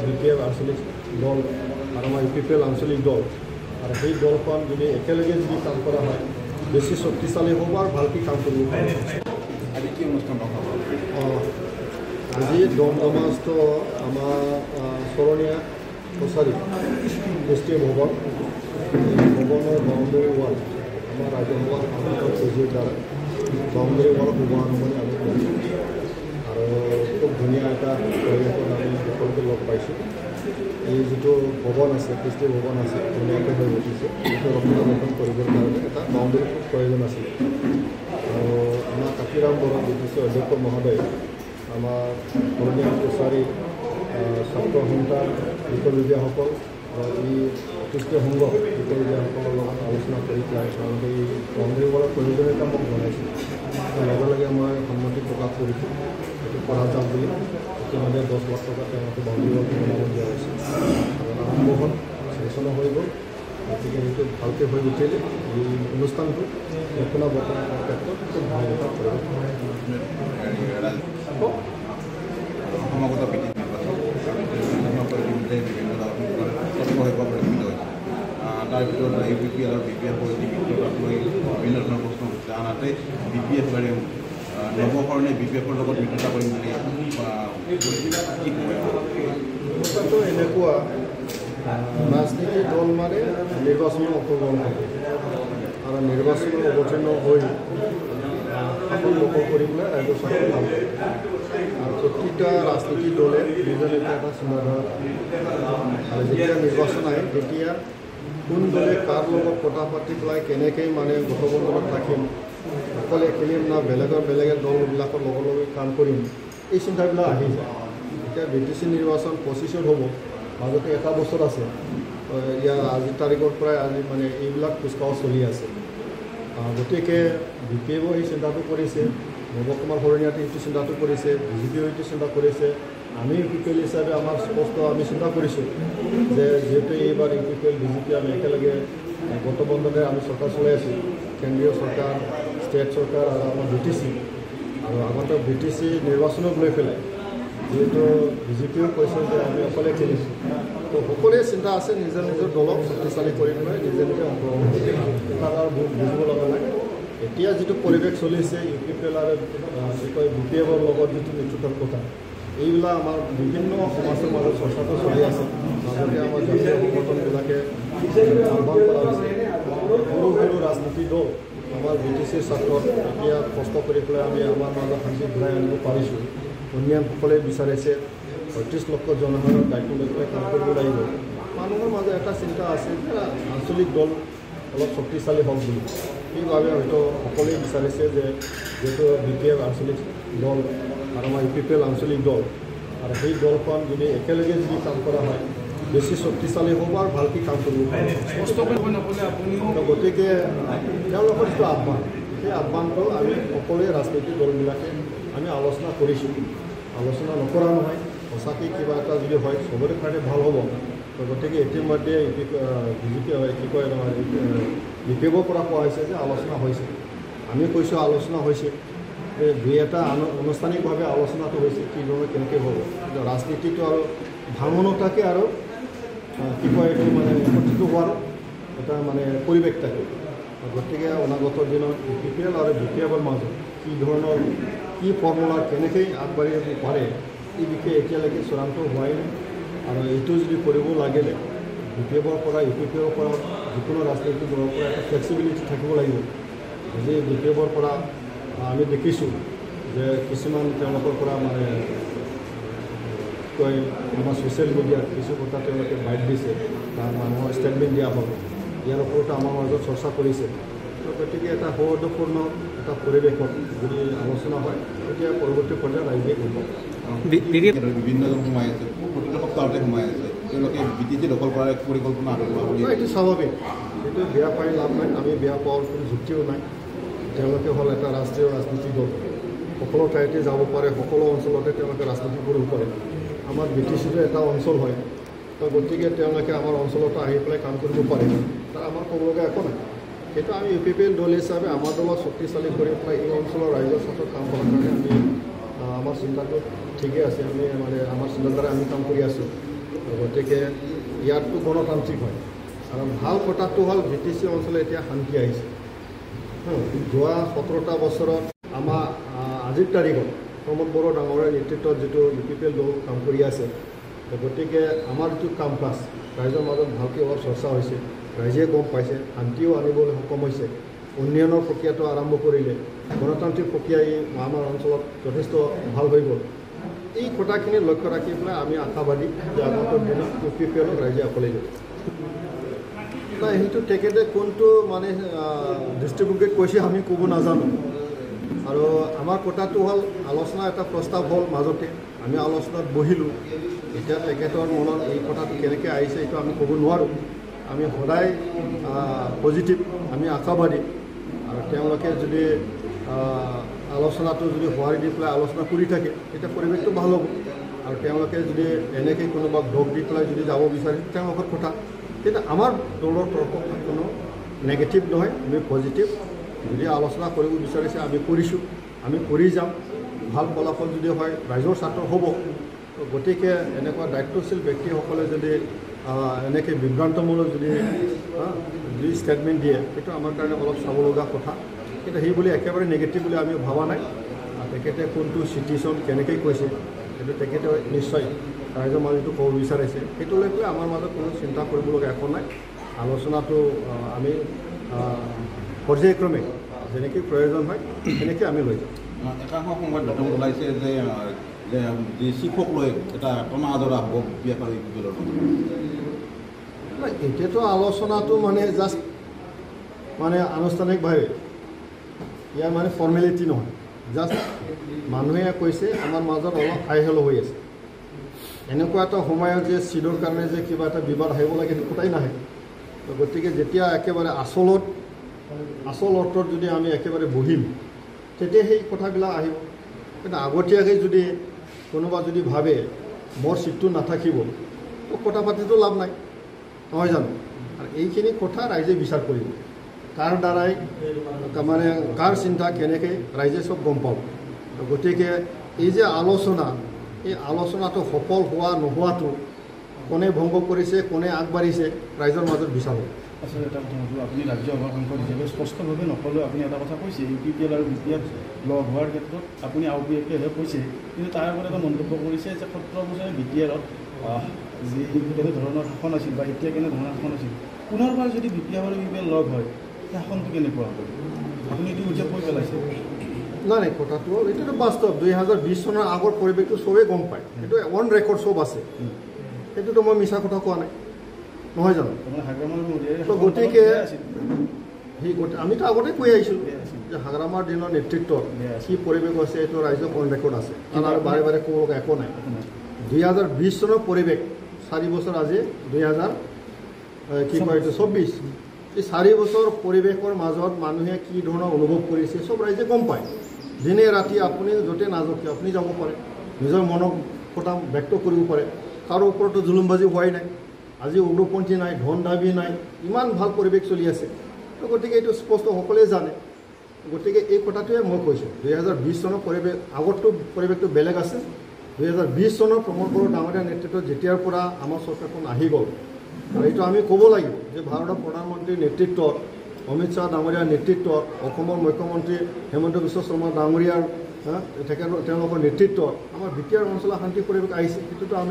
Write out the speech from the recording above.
BPF আঞ্চলিক দল আৰু আমাৰ UPPL আঞ্চলিক দল আৰু সেই দলখন যদি একেলগে যদি কাম কৰা হয় বেছি শক্তিশালী হ'ব আৰু ভালকৈ কাম কৰিব পাৰিব। আজি কি অনুষ্ঠান ৰখা হ'ব? আজি দমদমাস্থ আমাৰ চৰণীয়া কছাৰী ডিষ্ট্ৰিক্ট ভৱন ভৱনৰ বাউণ্ডেৰী ৱাল আমাৰ ৰাজ্যসভা সাংসদ পুঁজিৰ দ্বাৰা বাউণ্ডেৰী ৱাল শুভাৰম্ভণি আমি কৰিছোঁ আৰু খুব ধুনীয়া এটা পৰিৱেশত আমি সকলোকে লগ পাইছোঁ। এই যিটো ভৱন আছে ডিষ্ট্ৰিক্ট ভৱন আছে ধুনীয়াকৈ হৈ উঠিছে সেইটো ৰক্ষণাবেক্ষণ কৰিবৰ কাৰণে এটা বাউণ্ডেৰী খুব প্ৰয়োজন আছিল আৰু আমাৰ কাকিৰাম বৰা BTC অধ্যক্ষ মহোদয় আমাৰ শৰণীয়া কছাৰী ছাত্ৰ সন্থাৰ বিকলবিদ্যাসকল আৰু এই অতিষ্ঠ সংঘ বিকলবিদ্যাসকলৰ লগত আলোচনা কৰি পেলাই তেওঁলোকে এই বাউণ্ডেৰী ৱালৰ প্ৰয়োজনীয়তা মোক জনাইছিল। লগে লগে মই সন্মতি প্ৰকাশ কৰিছোঁ এইটো কৰা যাম বুলি। ইতিমধ্যে 10 লাখ টকা তেওঁলোকে বাউণ্ডেৰী ৱাল নিৰ্মাণ দিয়া হৈছে আৰু আৰম্ভ হ'ল চেংচনো হৈ গ'ল। গতিকে সেইটো ভালকৈ হৈ উঠিলে এই অনুষ্ঠানটো ৰক্ষণাবেক্ষণৰ ক্ষেত্ৰত খুব ভাল এটা পৰিৱেশ। সমাগত বিভিন্ন তাৰ ভিতৰত UPPL আৰু BPF ভিতৰত বিভিন্ন ধৰণৰ প্ৰশ্ন হৈছে। আনহাতে BPF নৱকৰণে BPFৰ লগত মিত্ৰতা কৰিম বুলি কি কয়? কথাটো এনেকুৱা ৰাজনীতিৰ দল মানে নিৰ্বাচনত অংশগ্ৰহণ কৰে আৰু নিৰ্বাচনত অৱতীৰ্ণ হৈ শাসন দখল কৰি পেলাই ৰাজ্য চৰকাৰ কাম কৰে আৰু প্ৰতিটা ৰাজনীতিৰ দলে নিজৰ এটা চিন্তাধাৰা আৰু যেতিয়া নিৰ্বাচন আহে তেতিয়া কোন দলে কাৰ লগত কথা পাতি পেলাই কেনেকৈ মানে গঠবন্ধনত ৰাখিম, অকলে খেলিম না বেলেগে দলবিলাকৰ লগে কাম কৰিম, এই চিন্তাবিলাক আহি যায়। এতিয়া BTC নিৰ্বাচন 25ত হ'ব, মাজতে এটা বছৰ আছে। ইয়াৰ আজিৰ তাৰিখৰ পৰাই আজি মানে এইবিলাক কুচকাৱাজ চলি আছে। গতিকে BPF এই চিন্তাটো কৰিছে, নৱকুমাৰ শৰণীয়াতে এইটো চিন্তাটো কৰিছে, BJPও এইটো চিন্তা কৰিছে। আমি UPPL হিচাপে আমাৰ স্পষ্ট আমি চিন্তা কৰিছোঁ যে যিহেতু এইবাৰ UPPL BJP আমি একেলগে গঠবন্ধনে আমি চৰকাৰ চলাই আছোঁ, কেন্দ্ৰীয় চৰকাৰ, ষ্টেট চৰকাৰ আৰু আমাৰ BTC আৰু আগতে BTC নিৰ্বাচনক লৈ পেলাই যিহেতু BJPও কৈছে যে আমি অকলে খেলিছোঁ, তো সকলোৱে চিন্তা আছে নিজৰ দলক শক্তিশালী কৰি পেলাই নিজে অংশগ্ৰহণ তাক আৰু বুজিব লগা নাই। এতিয়া যিটো পৰিৱেশ চলিছে UPPL আৰু কি কয় BPFৰ লগত যিটো নেতৃত্বৰ কথা, এইবিলাক আমাৰ বিভিন্ন সমাজৰ মাজত চৰ্চাটো চলি আছে। মাজতে আমাৰ জাতীয় সংগঠনবিলাকে আহ্বান কৰা হৈছে সৰু ৰাজনীতি দল আমাৰ BTCৰ স্বাৰ্থত এতিয়া কষ্ট কৰি পেলাই আমি আমাৰ মাজত শান্তি ঘূৰাই আনিব পাৰিছোঁ। উন্নয়নসকলে বিচাৰিছে 35 লক্ষ জনসাধাৰণৰ দায়িত্ব লৈ পেলাই কাম কৰিব লাগিব। মানুহৰ মাজত এটা চিন্তা আছে যে আঞ্চলিক দল অলপ শক্তিশালী হওক বুলি, সেইবাবে হয়তো সকলোৱে বিচাৰিছে যে যিহেতু BPF আঞ্চলিক দল আৰু আমাৰ UPPL আঞ্চলিক দল আৰু সেই দলখন যদি একেলগে যদি কাম কৰা হয় বেছি শক্তিশালী হ'ব আৰু ভালকৈ কাম কৰিব পাৰিব। গতিকে তেওঁলোকৰ যিটো আহ্বান, সেই আহ্বানটো আমি সকলোৱে ৰাজনৈতিক দলবিলাকে আমি আলোচনা কৰিছোঁ। আলোচনা নকৰা নহয়, সঁচাকৈ কিবা এটা যদি হয় চবৰে কাৰণে ভাল হ'ব। গতিকে ইতিমধ্যে BJP কি কয় নহয় BPFৰ পৰা কোৱা হৈছে যে আলোচনা হৈছে, আমি কৈছোঁ আলোচনা হৈছে, দুই এটা আনুষ্ঠানিকভাৱে আলোচনাটো হৈছে কি ধৰণে কেনেকৈ হ'ব। ৰাজনীতিটো আৰু ভাঙনতাকে আৰু কি কয় এইটো মানে একত্ৰিত হোৱাৰ এটা মানে পৰিৱেশ থাকে। গতিকে অনাগত দিনত UPPL আৰু BPFৰ মাজত কি ধৰণৰ কি ফৰ্মুলা কেনেকৈ আগবাঢ়িব পাৰে এই বিষয়ে এতিয়ালৈকে চূড়ান্ত হোৱাই নাই। আৰু এইটো যদি কৰিব লাগিলে BPFৰ পৰা UPPLৰ পৰা যিকোনো ৰাজনৈতিক দলৰ পৰা এটা ফ্লেক্সিবিলিটি থাকিব লাগিব। আজি BPFৰ পৰা আমি দেখিছোঁ যে কিছুমান তেওঁলোকৰ পৰা মানে কয় আমাৰ ছ'চিয়েল মিডিয়াত কিছু কথা তেওঁলোকে বাইট দিছে, তাৰ মানুহৰ ষ্টেটমেণ্ট দিয়া হ'ল, ইয়াৰ ওপৰতো আমাৰ মাজত চৰ্চা কৰিছে। গতিকে এটা সৌহাৰ্দ্যপূৰ্ণ এটা পৰিৱেশত যদি আলোচনা হয় তেতিয়া পৰৱৰ্তী পৰ্যায়ত ৰাইজে কৰিব। বিভিন্নজন সোমাই আছে, প্ৰতিটো সপ্তাহতে সোমাই আছে, তেওঁলোকে BTC দখল কৰাৰ পৰিকল্পনা হাতত লোৱা বুলি এইটো স্বাভাৱিক, এইটো বেয়া পাই লাভ নাই, আমি বেয়া পোৱাৰ কোনো যুক্তিও নাই। তেওঁলোকে হ'ল এটা ৰাষ্ট্ৰীয় ৰাজনীতি দল, সকলো ঠাইতে যাব পাৰে, সকলো অঞ্চলতে তেওঁলোকে ৰাজনীতি কৰিব পাৰে। আমাৰ BTCটো এটা অঞ্চল হয়, তো গতিকে তেওঁলোকে আমাৰ অঞ্চলত আহি পেলাই কাম কৰিব পাৰে, তাৰ আমাৰ ক'বলগীয়া একো নাই। সেইটো আমি UPPL দল হিচাপে আমাৰ দলক শক্তিশালী কৰি পেলাই এই অঞ্চলৰ ৰাইজৰ স্বাৰ্থত কাম কৰাৰ কাৰণে আমি আমাৰ চিন্তাটো ঠিকে আছে, আমি মানে আমাৰ চিন্তাধাৰা আমি কাম কৰি আছোঁ। গতিকে ইয়াততো গণতান্ত্ৰিক হয় আৰু ভাল কথাটো হ'ল BTC অঞ্চলত এতিয়া শান্তি আহিছে যোৱা 17টা বছৰত আমাৰ আজিৰ তাৰিখত প্ৰমোদ বড়ো ডাঙৰীয়াৰ নেতৃত্বত যিটো BPPL দল কাম কৰি আছে গতিকে আমাৰ যিটো কাম কাজ ৰাইজৰ মাজত ভালকৈ অলপ চৰ্চা হৈছে ৰাইজে গম পাইছে শান্তিও আনিবলৈ সক্ষম হৈছে উন্নয়নৰ প্ৰক্ৰিয়াটো আৰম্ভ কৰিলে গণতান্ত্ৰিক প্ৰক্ৰিয়া আমাৰ অঞ্চলত যথেষ্ট ভাল হৈ গ'ল এই কথাখিনি লক্ষ্য ৰাখি পেলাই আমি আশাবাদী যে আগন্তুক দিনত BPPLক ৰাইজে আকোৱালি ল'ব নাই সেইটো তেখেতে কোনটো মানে ডিষ্ট্ৰিবিউটেড কৈছে আমি ক'ব নাজানো আৰু আমাৰ কথাটো হ'ল আলোচনা এটা প্ৰস্তাৱ হ'ল মাজতে আমি আলোচনাত বহিলোঁ এতিয়া তেখেতৰ মনত এই কথাটো কেনেকৈ আহিছে এইটো আমি ক'ব নোৱাৰোঁ আমি সদায় পজিটিভ আমি আশাবাদী আৰু তেওঁলোকে যদি আলোচনাটো যদি সঁহাৰি দি পেলাই আলোচনা কৰি থাকে তেতিয়া পৰিৱেশটো ভাল হ'ব আৰু তেওঁলোকে যদি এনেকৈ কোনোবাক দোষ দি পেলাই যদি যাব বিচাৰে তেওঁলোকৰ কথা কিন্তু আমাৰ দলৰ তৰফত কোনো নেগেটিভ নহয় আমি পজিটিভ যদি আলোচনা কৰিব বিচাৰিছে আমি কৰিছোঁ আমি কৰি যাম ভাল ফলাফল যদি হয় ৰাইজৰ ছাত্ৰ হ'ব গতিকে এনেকুৱা দায়িত্বশীল ব্যক্তিসকলে যদি এনেকৈ বিভ্ৰান্তমূলক যদি ষ্টেটমেণ্ট দিয়ে সেইটো আমাৰ কাৰণে অলপ চাব লগা কথা কিন্তু সেই বুলি একেবাৰে নেগেটিভ বুলি আমি ভবা নাই তেখেতে কোনটো চিটুৱেশ্যন কেনেকৈ কৈছে সেইটো তেখেতে নিশ্চয় ৰাইজৰ মাজতো ক'ব বিচাৰিছে সেইটো লৈ পেলাই আমাৰ মাজত কোনো চিন্তা কৰিবলগা একো নাই আলোচনাটো আমি পৰ্যায়ক্ৰমে যেনেকৈ প্ৰয়োজন হয় সেনেকৈ আমি লৈ যাম একাংশ সংবাদ মাধ্যম ওলাইছে যে শিক্ষক লৈ এটা টনা আজৰা হ'ব BPL এতিয়াতো আলোচনাটো মানে জাষ্ট মানে আনুষ্ঠানিকভাৱে ইয়াৰ মানে ফৰ্মেলিটি নহয় জাষ্ট মানুহে কৈছে আমাৰ মাজত অলপ হাই হেল্ল' হৈ আছে এনেকুৱা এটা সময়ত যে চিটৰ কাৰণে যে কিবা এটা বিবাদ আহিব লাগে সেইটো কথাই নাহে গতিকে যেতিয়া একেবাৰে আচল অৰ্থত যদি আমি একেবাৰে বহিম তেতিয়া সেই কথাবিলাক আহিব কিন্তু আগতীয়াকৈ যদি কোনোবা যদি ভাবে মোৰ চিটটো নাথাকিব তো কথা পাতিতো লাভ নাই নহয় জানো আৰু এইখিনি কথা ৰাইজে বিচাৰ কৰিব কাৰ দ্বাৰাই মানে কাৰ চিন্তা কেনেকৈ ৰাইজে চব গম পাব গতিকে এই যে আলোচনা এই আলোচনাটো সফল হোৱা নোহোৱাটো কোনে ভংগ কৰিছে কোনে আগবাঢ়িছে ৰাইজৰ মাজত বিচাৰোঁ আচলতে এটা কথা হ'ল আপুনি ৰাজ্যসভাৰ সাংসদ হিচাপে স্পষ্টভাৱে নক'লেও আপুনি এটা কথা কৈছে UPPL আৰু BPL লগ হোৱাৰ ক্ষেত্ৰত আপুনি আওপকীয়াকৈ কৈছে কিন্তু তাৰ আগত এটা মন্তব্য কৰিছে যে 17 বছৰে BPLত যি কেনেধৰণৰ শাসন আছিল বা এতিয়া কেনেধৰণৰ শাসন আছিল পুনৰবাৰ যদি BPL আৰু BPL লগ হয় শাসনটো কেনেকুৱা হ'ব আপুনি এইটো উল্লেখ কৰি পেলাইছে নাই কথাটো হ'ল এইটোতো বাস্তৱ 2020 চনৰ আগৰ পৰিৱেশটো চবেই গম পায় এইটো অন ৰেকৰ্ড চব আছে সেইটোতো মই মিছা কথা কোৱা নাই নহয় জানো গতিকে সেই আমিতো আগতে কৈ আহিছোঁ যে হাগ্ৰামাৰ দিনৰ নেতৃত্বত কি পৰিৱেশ আছে এইটো ৰাইজৰ অন ৰেকৰ্ড আছে আৰু বাৰে বাৰে ক'ব লগা একো নাই 2020 চনৰ পৰিৱেশ 4 বছৰ আজি 2024 এই 4 বছৰ পৰিৱেশৰ মাজত মানুহে কি ধৰণৰ অনুভৱ কৰিছে চব ৰাইজে গম পায় দিনে ৰাতি আপুনি য'তে নাযাওক কিয় আপুনি যাব পাৰে নিজৰ মনৰ কথা ব্যক্ত কৰিব পাৰে কাৰো ওপৰতো জুলুমবাজি হোৱাই নাই আজি উগ্ৰপন্থী নাই ধন দাবী নাই ইমান ভাল পৰিৱেশ চলি আছে তো গতিকে এইটো স্পষ্ট সকলোৱে জানে গতিকে এই কথাটোৱে মই কৈছোঁ 2020 চনৰ পৰিৱেশ আগতো পৰিৱেশটো বেলেগ আছে 2020 চনৰ প্ৰমোদ বড়ো ডাঙৰীয়াৰ নেতৃত্বত যেতিয়াৰ পৰা আমাৰ চৰকাৰখন আহি গ'ল আৰু এইটো আমি ক'ব লাগিব যে ভাৰতৰ প্ৰধানমন্ত্ৰীৰ নেতৃত্বত অমিত শ্বাহ ডাঙৰীয়াৰ নেতৃত্বত অসমৰ মুখ্যমন্ত্ৰী হেমন্ত বিশ্ব শৰ্মা ডাঙৰীয়াৰ তেওঁলোকৰ নেতৃত্বত আমাৰ BPL অঞ্চলৰ শান্তি পৰিৱেশ আহিছে সেইটোতো আমি